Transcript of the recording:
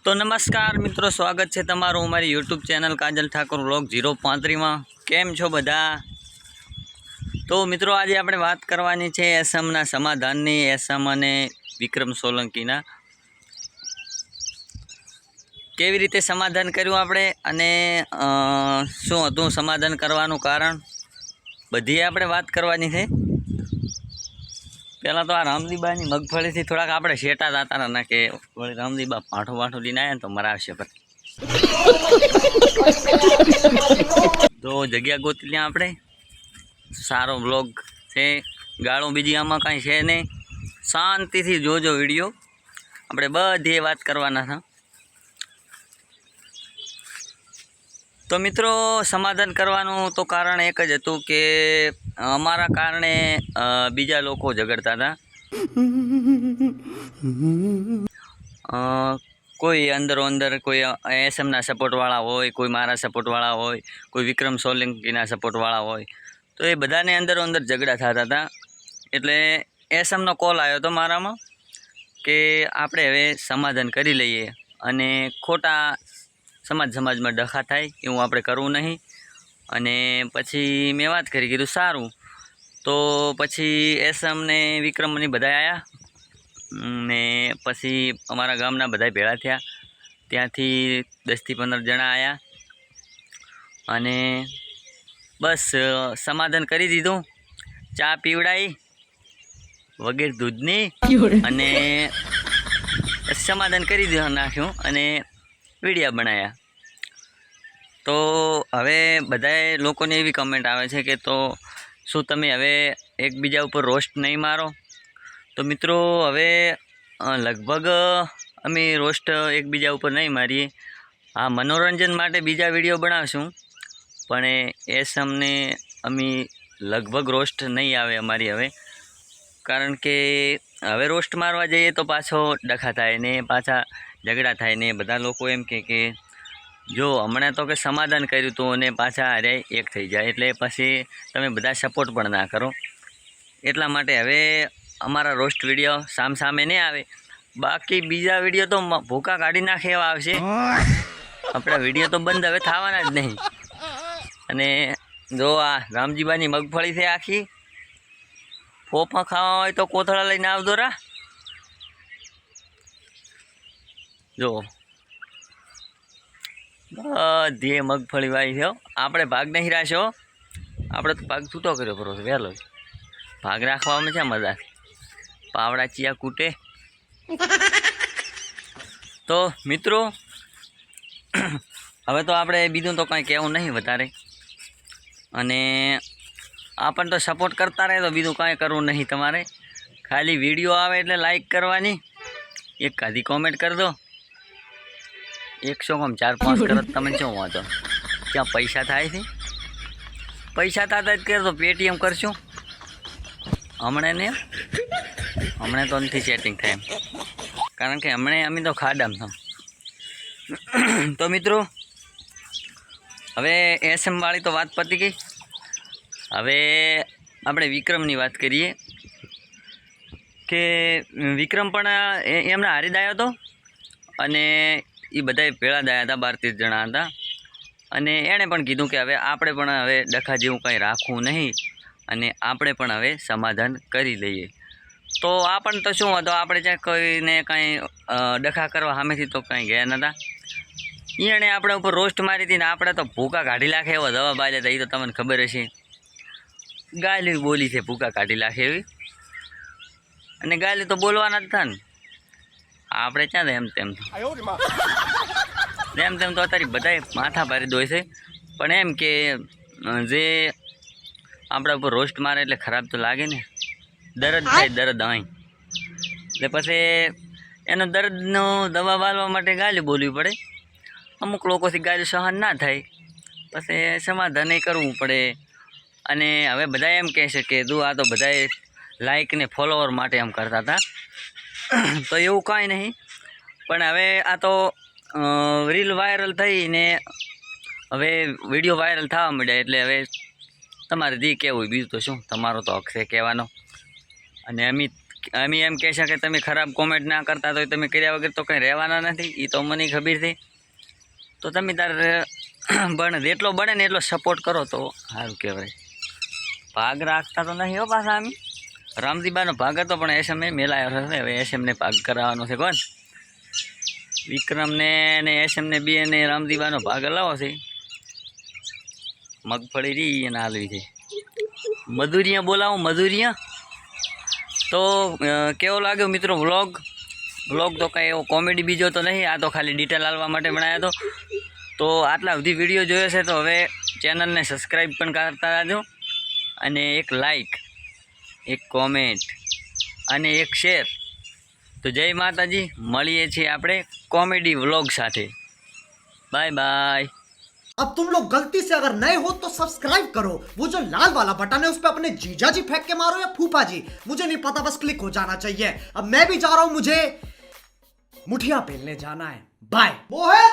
तो नमस्कार मित्रों, स्वागत है तमारू अमारी यूट्यूब चैनल काजल ठाकुर व्लॉग 035 में। केम छो बधा? तो मित्रों, आज आपणे बात करवानी छे एसएमना समाधाननी। एसएम अने विक्रम सोलंकीना केवी रीते समाधान कर्युं आपणे अने शुं हतुं समाधान करवानुं कारण, बधी आपणे वात करवानी छे। पहला तो आ रामदीबानी मगफળી थी थोड़ा आपणे शेटा जाता ना के रामदीबा पाठो वाठो लीने आया तो मरावशे पर तो जग्या गोती लिया आपणे। सारो व्लॉग छे, गाळो बीजी आमां कांई छे नहीं। शांतिथी जोजो विडियो, आपणे बधी वात करवाना छे। तो मित्रों, समाधान करवानुं तो कारण एक ज हतुं के अमारा कारणे बीजा लोको झगड़ता था। कोई अंदरो अंदर कोई एसएमना सपोर्टवाळा होय, कोई मारा सपोर्टवाळा होय, कोई विक्रम सोलंकीना सपोर्टवाळा होय, तो ए बधाने अंदरो अंदर झगड़ा थता था। एटले एसएमनो कॉल आव्यो तो मारामां के आपणे हवे समाधान करी लईए अने खोटा समाज में डखा थाय एवुं आपणे करवुं नहीं। अने पछी मैं वात करी, कीधुं सारूं। तो पछी एसएम ने विक्रम ने बधाय आया ने पछी अमारा गामना बधाय भेळा थया। त्यांथी 10 થી 15 जणा आया अने बस समाधान करी दीधुं। चा पीवड़ाई वगैरे दूधनी अने समाधान करी दीधुं नाख्युं अने विडिया बनाया। तो हवे बधाय लोकोने एवी कमेंट आवे छे के तो शुं तमे हवे एकबीजा उपर रोस्ट नहीं मारो। तो मित्रों, हवे लगभग अमे रोस्ट एकबीजा उपर नहीं मारीए। हाँ, मनोरंजन माटे बीजा विडियो बनावशुं, पण एसएमने अमी लगभग रोस्ट नहीं आवे अमारी हवे। कारण के हवे रोस्ट मारवा जईए तो पाछो डखा थाय ने पाछा झगड़ा थाय ने बधा लोको एम के जो हमणे तो के समाधान कर्युं तो ने पाछा अरे एक थई जाय एटले पछी तमे बधा सपोर्ट पण ना करो। एटला माटे हवे अमारा रोस्ट विडियो साम सामे नहीं आवे। बाकी बीजा विडियो तो भूका काढी नाखे एवा आवशे। आपणा विडियो तो बंद हवे थवाना ज नहीं। अने जो आ रामजीबानी मगफળી छे आखी, फोफा खावा होय तो कोथळा लईने आवजो रा। जो बधी मगफળી वाई छे। आपणे भाग नहीं राख्यो, आपणे तो भाग छूटो कर्यो परो वहेलो। भाग राखवामां छे मजा, पावड़ा चिया कूटे। तो मित्रों, हवे तो आपणे बीजुं तो कांई कहेवुं नहीं वधारे। अने आपण तो सपोर्ट करता रहे तो बीजुं कांई करवुं नहीं तमारे। खाली विडियो आवे एटले लाइक करवानी, एक आधी कॉमेंट कर दो। 100 कम 4-5 करत तमने क्यों वांधो? क्या पैसा थाय छे? पैसा थाता ज कर तो पेटीएम करशुं। हमणे ने हमणे तो नथी सेटिंग थाय, कारण के हमणे अमी तो खाडामां छो। तो मित्रों, हवे एसएम वाली तो बात पती गई। हवे आपणे विक्रमनी बात करीए के विक्रम पण एमने हारी दायो तो अने ए बधाय भेळा दाया था, 12-13 जणा हता। अने एणे पण कीधुं के हवे आपणे पण हवे डखा जेवुं कांई राखवुं नहीं अने आपणे पण हवे समाधान करी लईए। तो आपण तो शुं हतो, आपणे ज्यां कोईने कांई डखा करवा सामेथी तो कांई गया नता। एणे आपणे उपर रोस्ट मारी हती ने आपणे तो भूका काढी नाखे एवा जवाब आल्या था। ए तो तमने खबर हशे, गाली बोली छे भूका काढी नाखे एवी। अने गाली तो बोलवाना ज था ने, आपणे क्यां एम तेम एम तेम तो अत्यारे बधाय माथा भारी दो छे। पण एम के जे आपणा उपर रोस्ट मारे એટલે खराब तो लागे ने, दर्द थाय दर्द અહીં એટલે પછી એનો દર્દનો દવા વાળવા માટે ગાલી બોલવી પડે। અમુક લોકોથી ગાલી સહન ના થાય, પછી સમાધાન કરવું પડે। અને હવે બધા એમ કહેશે કે તું આ તો બધાએ લાઇક ને ફોલોવર માટે એમ કરતા હતા, તો એવું કાંઈ નહીં। પણ હવે આ તો રીલ વાયરલ થઈને હવે વિડીયો વાયરલ થવા માંડ્યા એટલે હવે તમારે જે કહેવું બીજું તો શું, તમારો તો હક છે કહેવાનો। અને અમે એમ કહેશે કે તમે ખરાબ કોમેન્ટ ના કરતા તો તમે કર્યા વગર તો કંઈ રહેવાના નથી, એ તો મને ખબર છે. તો તમે તારે બને જેટલો બને ને એટલો સપોર્ટ કરો તો સારું કહેવાય. ભાગ રાખતા તો નહીં હો પાછા. આમ રામદીબાનો ભાગ હતો પણ એસએમને મેલાયો હશે. હવે એસએમને ભાગ કરાવવાનો છે. કોણ વિક્રમને ને એસએમને બે ને રામદીબાનો ભાગ હલાવો છે. મગફળી રી એને હાલવી છે. મધુરિયા બોલાવો, મધુરિયા. તો કેવો લાગ્યો મિત્રો વ્લોગ તો કાંઈ એવો કોમેડી બીજો તો નહીં, આ તો ખાલી ડિટેલ આવવા માટે બનાવ્યો હતો. તો આટલા બધી વિડીયો જોયો છે તો હવે ચેનલને સબસ્ક્રાઈબ પણ કરતા રહેજો, અને એક લાઈક, એક કોમેન્ટ અને એક શેર. તો જય માતાજી, મળીએ છીએ આપણે કોમેડી વ્લોગ સાથે. Bye bye. अब तुम लोग गलती से अगर नए हो तो सब्सक्राइब करो, वो जो लाल वाला बटन है उस पर अपने जीजा जी फेंक के मारो या फूफा जी, मुझे नहीं पता, बस क्लिक हो जाना चाहिए. अब मैं भी जा रहा हूं, मुझे मुठिया पेलने जाना है. बाय. मोहे